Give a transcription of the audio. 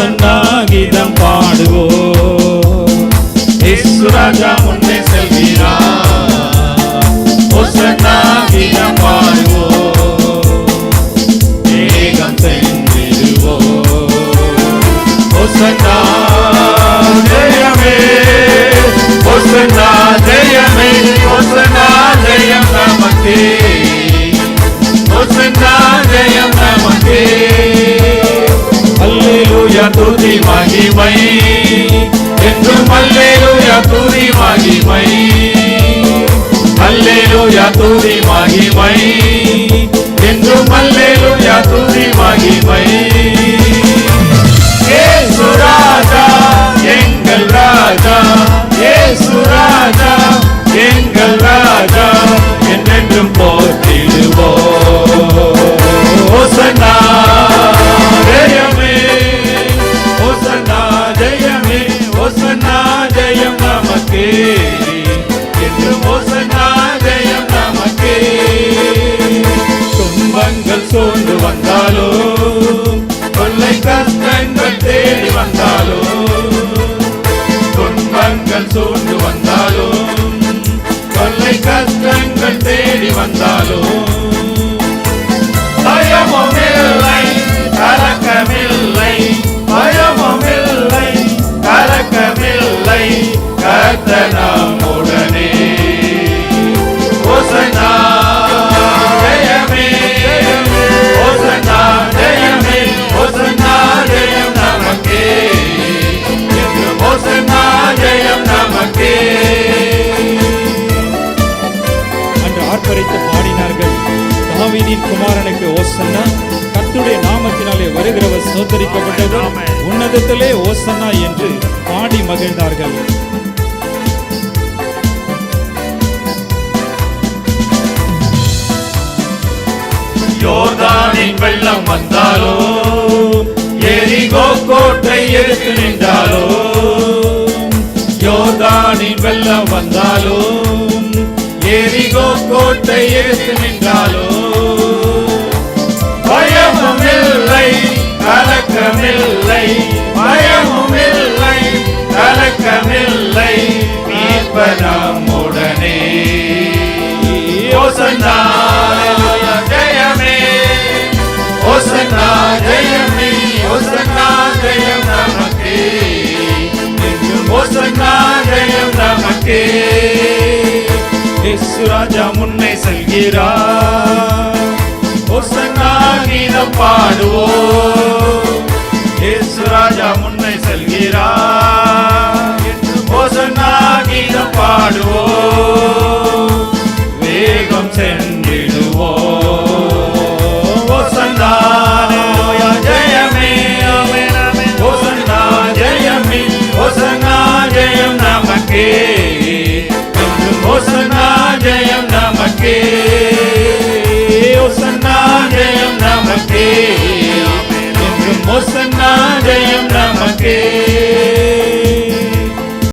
ஓசன்னா கீதம் பாடுவோம். இயேசு ராஜா முன்னே செல்கிறார், ஓசன்னா கீதம் பாடுவோம். வேகம் சென்றிடுவோம். ஓசன்னா ஜெயமே, ஓசன்னா ஜெயமே, ஓசன்னா ஜெயம் நமக்கே, ஓசன்னா ஜெயம் நமக்கே. அல்லேலூயா துதி மகிமை என்றும், அல்லேலூயா துதி மகிமை, அல்லேலூயா துதி மகிமை என்றும், அல்லேலூயா துதி மகிமை. இயேசு ராஜா எங்கள் ராஜா, இயேசு ராஜா எங்கள் ராஜா, என்றென்றும் போற்றிடுவோம். ஓசன்னா ஜெயமே, ஓசன்னா ஜெயமே, ஓசன்னா ஜெயம் நமக்கே, என்றும் ஓசன்னா ஜெயம் நமக்கே. துன்பங்கள் சூழ்ந்து வந்தாலோ, தொல்லை கஷ்டங்கள் தேடி வந்தாலோ, துன்பங்கள் சூழ்ந்து வந்தாலோ, தொல்லை கஷ்டங்கள் தேடி வந்தாலோ, பயமும் இல்லை கலக்கமில்லை, பயமும் இல்லை கலக்கமில்லை, கர்த்தர் நம்முடனே. ஓசன்னா ஜெயமே, ஓசன்னா ஜெயமே, ஓசன்னா ஜெயம் நமக்கே, ஓசன்னா ஜெயம் நமக்கே. அன்று ஆர்ப்பரித்து பாடினார்கள், தாவீதின் குமாரனுக்கு ஓசன்னா, கர்த்தருடைய நாமத்தினாலே வருகிறவர் ஸ்தோத்தரிக்கப்பட்டவர், உன்னதத்திலே ஓசன்னா என்று பாடி மகிழ்ந்தார்கள். யோர்தானின் வெள்ளம் வந்தாலோ, எரிகோ கோட்டை எதிர்த்து நின்றாலோ, யோர்தானின் வெள்ளம் வந்தாலோ, எரிகோ கோட்டை எதிர்த்து நின்றாலோ, பயமும் இல்லை கலக்கமில்லை, பயமும் இல்லை கலக்கமில்லை, மீட்பர் நம்முடனே. ஓசன்னா ஜெயமே, ஓசன்னா ஜெயமே, ஓசன்னா ஜெயம் நமக்கே, என்றும் ஓசன்னா ஜெயம் நமக்கே. இயேசு ராஜா முன்னே செல்கிறார், ஓசன்னா கீதம் பாடுவோம். இயேசு ராஜா முன்னே செல்கிறார், ஓசன்னா கீதம் பாடுவோம். வேகம் சென்றிடுவோம். ஓசன்னா ஜெயமே, ஓசன்னா ஜெயமே, ஓசன்னா ஜெயம் நமக்கே, ஓசன்னா ஜெயம் நமக்கே, ஓசன்னா ஜெயம் நமக்கே, என்றும் ஓசன்னா ஜெயம் நமக்கே.